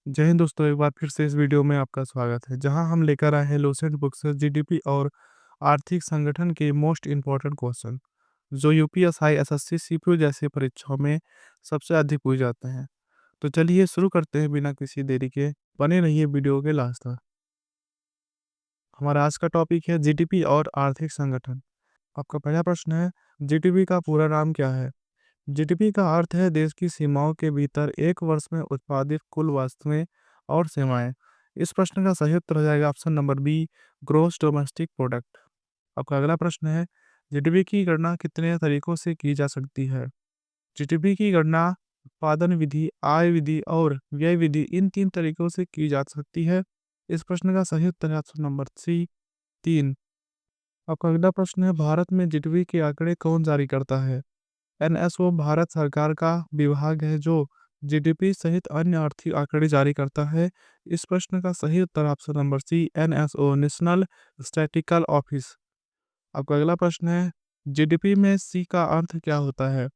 जय हिंद दोस्तों, एक बार फिर से इस वीडियो में आपका स्वागत है जहां हम लेकर आए हैं लूसेंट बुक्स से जीडीपी और आर्थिक संगठन के मोस्ट इम्पोर्टेंट क्वेश्चन जो यूपीएसआई एसएससी सीपीयू जैसे परीक्षाओं में सबसे अधिक पूछे जाते हैं। तो चलिए शुरू करते हैं बिना किसी देरी के। बने रहिए वीडियो के लास्ट तक। हमारा आज का टॉपिक है जीडीपी और आर्थिक संगठन। आपका पहला प्रश्न है, जीडीपी का पूरा नाम क्या है? जीडीपी का अर्थ है देश की सीमाओं के भीतर एक वर्ष में उत्पादित कुल वस्तुएं और सेवाएं। इस प्रश्न का सही उत्तर हो जाएगा option number B, gross domestic product. आपका अगला प्रश्न है, जीडीपी की गणना कितने तरीकों से की जा सकती है? जीडीपी की गणना उत्पादन विधि, आय विधि और व्यय विधि इन तीन तरीकों से की जा सकती है। इस प्रश्न का सही उत्तर है ऑप्शन नंबर सी, तीन। आपका अगला प्रश्न है, भारत में जीडीपी के आंकड़े कौन जारी करता है? एनएसओ भारत सरकार का विभाग है जो जीडीपी सहित अन्य आर्थिक आंकड़े जारी करता है। इस प्रश्न का सही उत्तर option number C, NSO national statistical office. आपका अगला प्रश्न है, जीडीपी में सी का अर्थ क्या होता है?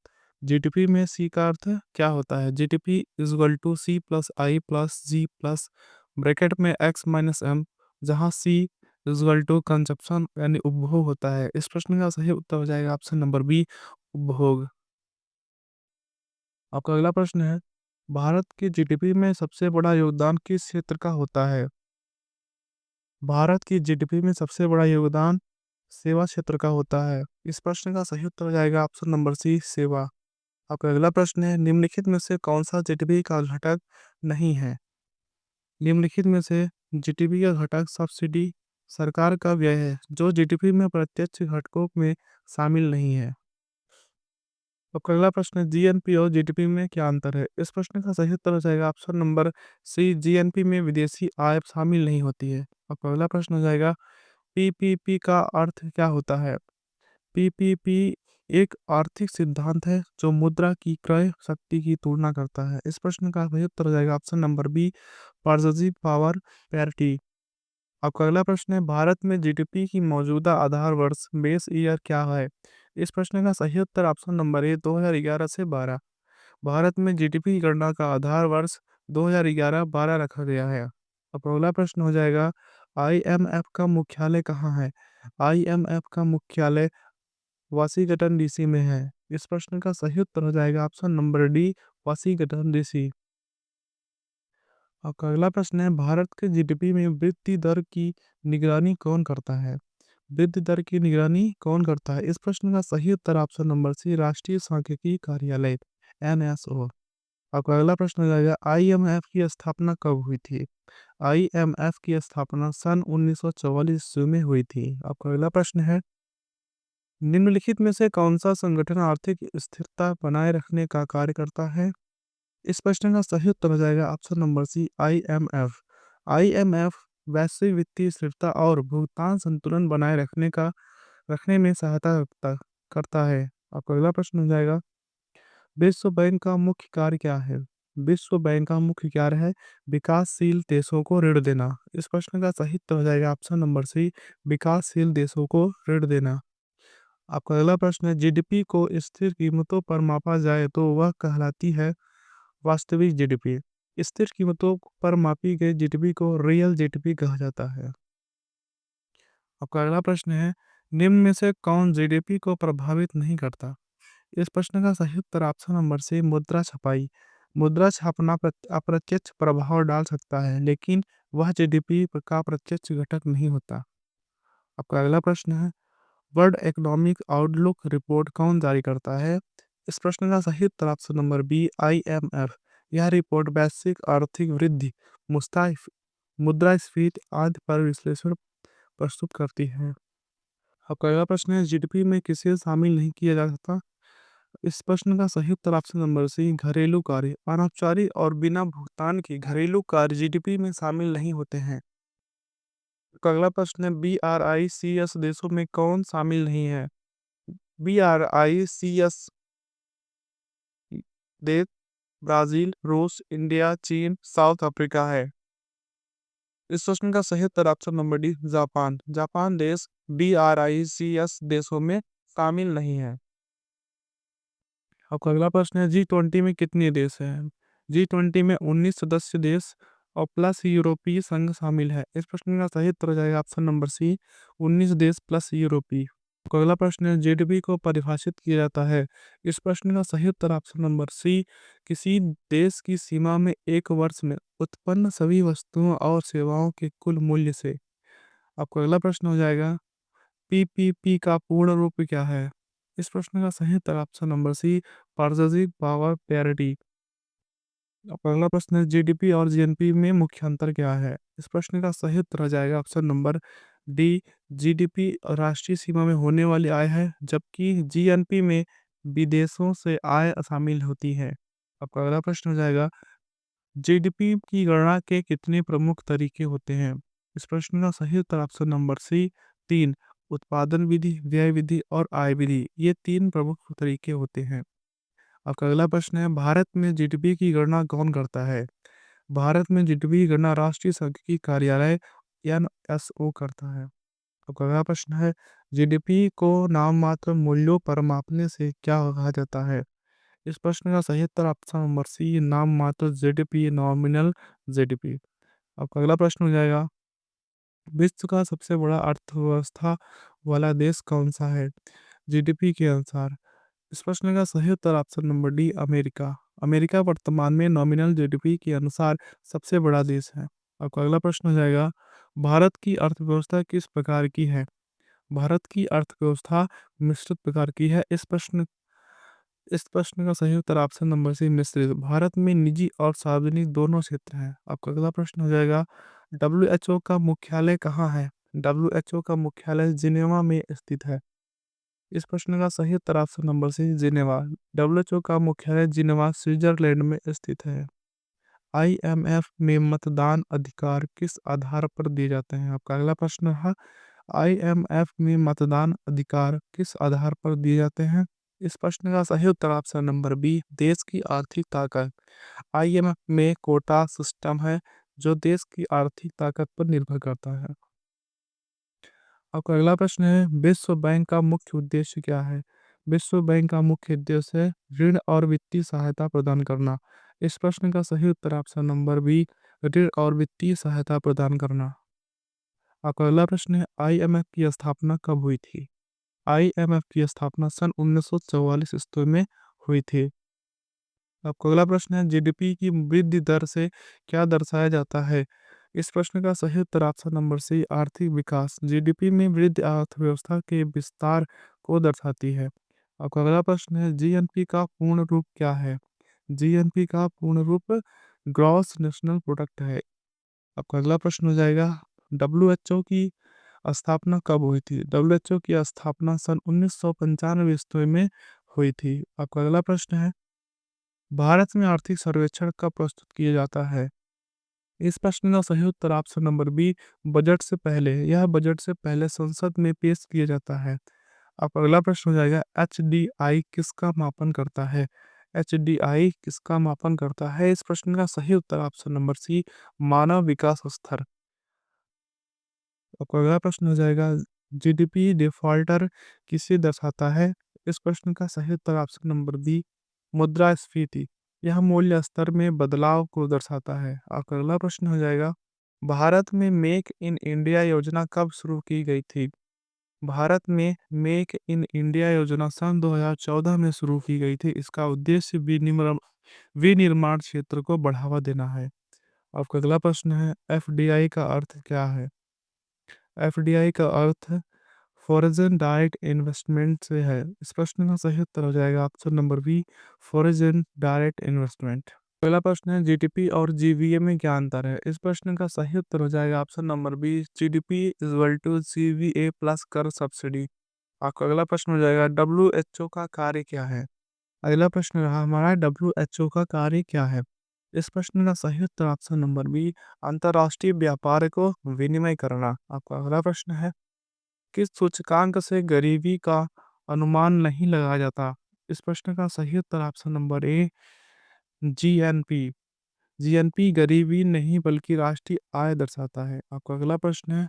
जीडीपी में सी का अर्थ क्या होता है? GDP equal to C plus I plus G plus bracket में एक्स माइनस एम, जहाँ सी इजल टू कंजप्शन यानी उपभोग होता है। इस प्रश्न का सही उत्तर हो जाएगा ऑप्शन नंबर बी, उपभोग। आपका अगला प्रश्न है, भारत की जीडीपी में सबसे बड़ा योगदान किस क्षेत्र का होता है? भारत की जीडीपी में सबसे बड़ा योगदान सेवा क्षेत्र का होता है। इस प्रश्न का सही उत्तर हो जाएगा ऑप्शन नंबर सी, सेवा। आपका अगला प्रश्न है, निम्नलिखित में से कौन सा जीडीपी का घटक नहीं है? निम्नलिखित में से जीडीपी का घटक सब्सिडी सरकार का व्यय है जो जीडीपी में प्रत्यक्ष घटकों में शामिल नहीं है। आपका अगला प्रश्न है, जीएनपी और जीडीपी में क्या अंतर है? इस प्रश्न का सही उत्तर हो जाएगा ऑप्शन नंबर सी, जीएनपी में विदेशी आय शामिल नहीं होती है। आपका अगला प्रश्न हो जाएगा, पीपीपी का अर्थ क्या होता है? पीपीपी एक आर्थिक सिद्धांत है जो मुद्रा की क्रय शक्ति की तुलना करता है। इस प्रश्न का सही उत्तर हो जाएगा option number B, purchasing power parity. आपका अगला प्रश्न है, भारत में जीडीपी की मौजूदा आधार वर्ष बेस ईयर क्या है? इस प्रश्न का सही उत्तर ऑप्शन नंबर ए, 2011 से 12। भारत में जीडीपी की गणना का आधार वर्ष 2011-12 रखा गया है। अब अगला प्रश्न हो जाएगा, आईएमएफ का मुख्यालय कहाँ है? आईएमएफ का मुख्यालय वाशिंगटन डीसी में है। इस प्रश्न का सही उत्तर हो जाएगा option number D, Washington DC. आपका अगला प्रश्न है, भारत के जीडीपी में वृद्धि दर की निगरानी कौन करता है? वृद्धि दर की निगरानी कौन करता है? इस प्रश्न का सही उत्तर ऑप्शन नंबर सी, राष्ट्रीय सांख्यिकी कार्यालय, एनएसओ। आपका अगला प्रश्न हो जाएगा, आईएमएफ की स्थापना कब हुई थी? आईएमएफ की स्थापना सन 1944 ईस्वी में हुई थी। आपका अगला प्रश्न है, निम्नलिखित में से कौन सा संगठन आर्थिक स्थिरता बनाए रखने का कार्य करता है? इस प्रश्न का सही उत्तर हो जाएगा option number C, IMF. IMF वैश्विक वित्तीय स्थिरता और भुगतान संतुलन बनाए रखने में सहायता करता है। आपका अगला प्रश्न हो जाएगा, विश्व बैंक का मुख्य कार्य क्या है? विश्व बैंक का मुख्य कार्य है विकासशील देशों को ऋण देना। इस प्रश्न का सही उत्तर हो जाएगा ऑप्शन नंबर सी, विकासशील देशों को ऋण देना। आपका अगला प्रश्न है, जीडीपी को स्थिर कीमतों पर मापा जाए तो वह कहलाती है वास्तविक जीडीपी। स्थिर कीमतों पर मापी गई जीडीपी को रियल जीडीपी कहा जाता है। आपका अगला प्रश्न है, निम्न में से कौन जीडीपी को प्रभावित नहीं करता? इस प्रश्न का सही उत्तर ऑप्शन नंबर सी, मुद्रा छपाई। मुद्रा छापना अप्रत्यक्ष प्रभाव डाल सकता है लेकिन वह जीडीपी का प्रत्यक्ष घटक नहीं होता। आपका अगला प्रश्न है, वर्ल्ड इकोनॉमिक आउटलुक रिपोर्ट कौन जारी करता है? इस प्रश्न का सही उत्तर ऑप्शन नंबर बी, आईएमएफ। यह रिपोर्ट वैश्विक आर्थिक वृद्धि, मुस्ताइफ मुद्रास्फीति आदि पर विश्लेषण प्रस्तुत करती है। आपका अगला प्रश्न है, जीडीपी में किसे शामिल नहीं किया जा सकता? इस प्रश्न का सही उत्तर ऑप्शन नंबर सी, घरेलू कार्य। अनौपचारिक और बिना भुगतान के घरेलू कार्य जीडीपी में शामिल नहीं होते हैं। तो अगला प्रश्न है, BRICS देशों में कौन शामिल नहीं है? BRICS देश ब्राजील, रूस, इंडिया, चीन, साउथ अफ्रीका है। इस प्रश्न का सही उत्तर option number D, Japan. Japan देश BRICS देशों में शामिल नहीं है। आपका अगला प्रश्न है, G20 में कितने देश हैं? G20 में 19 सदस्य देश और प्लस यूरोपीय संघ शामिल है? इस प्रश्न का सही उत्तर हो जाएगा ऑप्शन नंबर सी, 19 देश प्लस यूरोपीय। तो अगला प्रश्न है, जीडीपी को परिभाषित किया जाता है? इस प्रश्न का सही उत्तर ऑप्शन नंबर सी, किसी देश की सीमा में एक वर्ष में उत्पन्न सभी वस्तुओं और सेवाओं के कुल मूल्य से। आपका अगला प्रश्न हो जाएगा, पीपीपी का पूर्ण रूप क्या है? इस प्रश्न का सही उत्तर option number C, purchasing power parity. आपका अगला प्रश्न है, जीडीपी और जीएनपी में मुख्य अंतर क्या है? इस प्रश्न का सही उत्तर हो जाएगा ऑप्शन नंबर डी, जीडीपी राष्ट्रीय सीमा में होने वाली आय है, जबकि जीएनपी में विदेशों से आय शामिल होती है। आपका अगला प्रश्न हो जाएगा, जीडीपी की गणना के कितने प्रमुख तरीके होते हैं? इस प्रश्न का सही उत्तर ऑप्शन नंबर सी, तीन। उत्पादन विधि, व्यय विधि और आय विधि, ये तीन प्रमुख तरीके होते हैं। आपका अगला प्रश्न है, भारत में जीडीपी की गणना कौन करता है? भारत में जीडीपी की गणना राष्ट्रीय सांख्यिकी कार्यालय एनएसओ करता है। आपका अगला प्रश्न है, जीडीपी को नाम मात्र मूल्यों पर मापने से क्या कहा जाता है? इस प्रश्न का सही उत्तर ऑप्शन नंबर सी, नाम मात्र जीडीपी, नॉमिनल जीडीपी। आपका अगला प्रश्न हो जाएगा, विश्व का सबसे बड़ा अर्थव्यवस्था वाला देश कौन सा है जीडीपी के अनुसार? इस प्रश्न का सही उत्तर option number D, America. America वर्तमान में नॉमिनल जीडीपी के अनुसार सबसे बड़ा देश है। आपका अगला प्रश्न हो जाएगा, भारत की अर्थव्यवस्था किस प्रकार की है? भारत की अर्थव्यवस्था मिश्रित प्रकार की है। इस प्रश्न का सही उत्तर ऑप्शन नंबर सी, मिश्रित। भारत में निजी और सार्वजनिक दोनों क्षेत्र हैं। आपका अगला प्रश्न हो जाएगा, डब्ल्यूएचओ का मुख्यालय कहाँ है? डब्ल्यूएचओ का मुख्यालय जिनेवा में स्थित है। इस प्रश्न का सही उत्तर option number C, Geneva. WHO का मुख्यालय जिनेवा स्विट्जरलैंड में स्थित है। आईएमएफ में मतदान अधिकार किस आधार पर दिए जाते हैं? आपका अगला प्रश्न है, आईएमएफ में मतदान अधिकार किस आधार पर दिए जाते हैं? इस प्रश्न का सही उत्तर ऑप्शन नंबर बी, देश की आर्थिक ताकत। आईएमएफ में कोटा सिस्टम है, जो देश की आर्थिक ताकत पर निर्भर करता है। आपका अगला प्रश्न है, विश्व बैंक का मुख्य उद्देश्य क्या है? विश्व बैंक का मुख्य उद्देश्य है ऋण और वित्तीय सहायता प्रदान करना। इस प्रश्न का सही उत्तर ऑप्शन नंबर बी, ऋण और वित्तीय सहायता प्रदान करना। आपका अगला प्रश्न है, आईएमएफ की स्थापना कब हुई थी? आईएमएफ की स्थापना सन 1944 ईस्वी में हुई थी। आपका अगला प्रश्न है, जीडीपी की वृद्धि दर से क्या दर्शाया जाता है? इस प्रश्न का सही उत्तर ऑप्शन नंबर सी, आर्थिक विकास। जीडीपी में वृद्धि अर्थव्यवस्था के विस्तार को दर्शाती है। आपका अगला प्रश्न है, जीएनपी का पूर्ण रूप क्या है? जीएनपी का पूर्ण रूप ग्रॉस नेशनल प्रोडक्ट है। आपका अगला प्रश्न हो जाएगा, डब्ल्यूएचओ की स्थापना कब हुई थी? डब्ल्यूएचओ की स्थापना सन 1995 ईस्वी में हुई थी। आपका अगला प्रश्न है, भारत में आर्थिक सर्वेक्षण कब प्रस्तुत किया जाता है? इस प्रश्न का सही उत्तर ऑप्शन नंबर बी, बजट से पहले। यह बजट से पहले संसद में पेश किया जाता है। अब अगला प्रश्न हो जाएगा, एचडीआई किसका मापन करता है? एचडीआई किसका मापन करता है? इस प्रश्न का सही उत्तर ऑप्शन नंबर सी, मानव विकास स्तर। आपका अगला प्रश्न हो जाएगा, जीडीपी डिफॉल्टर किसे दर्शाता है? इस प्रश्न का सही उत्तर ऑप्शन नंबर बी, मुद्रास्फीति। यह मूल्य स्तर में बदलाव को दर्शाता है। आपका अगला प्रश्न हो जाएगा, भारत में मेक इन इंडिया योजना कब शुरू की गई थी? भारत में मेक इन इंडिया योजना सन 2014 में शुरू की गई थी। इसका उद्देश्य विनिर्माण क्षेत्र को बढ़ावा देना है। आपका अगला प्रश्न है, एफडीआई का अर्थ क्या है? एफडीआई का अर्थ फॉरेन डायरेक्ट इन्वेस्टमेंट से है। इस प्रश्न का सही उत्तर हो जाएगा option number B, foreign direct investment. पहला प्रश्न है, जीडीपी और जीवीए में क्या अंतर है? इस प्रश्न का सही उत्तर हो जाएगा option number B, GDP equal to GVA plus कर सब्सिडी। आपका अगला प्रश्न हो जाएगा, डब्ल्यूएचओ का कार्य क्या है? अगला प्रश्न रहा हमारा, डब्ल्यूएचओ का कार्य क्या है? इस प्रश्न का सही उत्तर ऑप्शन नंबर बी, अंतरराष्ट्रीय व्यापार को विनिमय करना। आपका अगला प्रश्न है, किस सूचकांक से गरीबी का अनुमान नहीं लगाया जाता? इस प्रश्न का सही उत्तर option number A, GNP. GNP गरीबी नहीं बल्कि राष्ट्रीय आय दर्शाता है। आपका अगला प्रश्न है,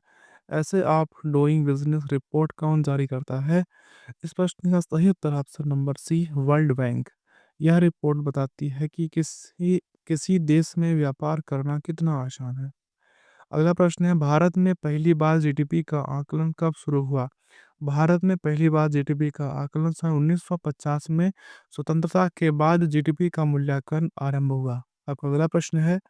ऐसे आप डूइंग बिजनेस रिपोर्ट कौन जारी करता है? इस प्रश्न का सही उत्तर option number C, world bank. यह रिपोर्ट बताती है कि किसी किसी देश में व्यापार करना कितना आसान है? अगला प्रश्न है, भारत में पहली बार जीडीपी का आकलन कब शुरू हुआ? भारत में पहली बार जीडीपी का आकलन सन 1950 में स्वतंत्रता के बाद जीडीपी का मूल्यांकन आरंभ हुआ। आपका अगला प्रश्न है,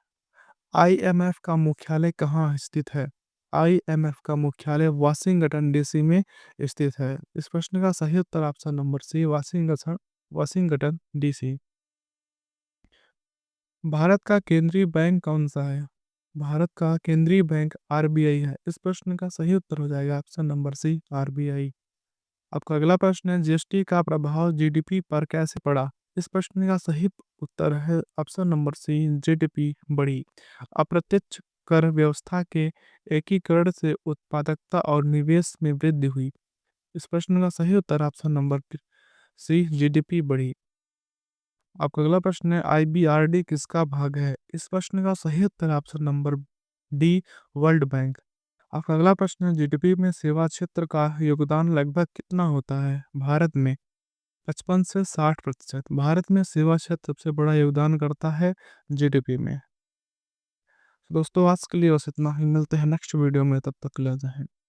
आईएमएफ का मुख्यालय कहाँ स्थित है? आईएमएफ का मुख्यालय वाशिंगटन डीसी में स्थित है। इस प्रश्न का सही उत्तर option number C, Washington Washington DC. Bharat का केंद्रीय बैंक कौन सा है? भारत का केंद्रीय बैंक आरबीआई है। इस प्रश्न का सही उत्तर हो जाएगा ऑप्शन नंबर सी, आरबीआई। आपका अगला प्रश्न है, जीएसटी का प्रभाव जीडीपी पर कैसे पड़ा? इस प्रश्न का सही उत्तर है ऑप्शन नंबर सी, जीडीपी बढ़ी। अप्रत्यक्ष कर व्यवस्था के एकीकरण से उत्पादकता और निवेश में वृद्धि हुई। इस प्रश्न का सही उत्तर ऑप्शन नंबर सी, जीडीपी बढ़ी। आपका अगला प्रश्न है, आईबीआरडी किसका भाग है? इस प्रश्न का सही उत्तर option number D, world bank. आपका अगला प्रश्न है, जीडीपी में सेवा क्षेत्र का योगदान लगभग कितना होता है? भारत में 55 से 60%। भारत में सेवा क्षेत्र सबसे बड़ा योगदान करता है जीडीपी में। दोस्तों आज के लिए बस इतना ही, मिलते हैं नेक्स्ट वीडियो में, तब तक ले जाएं।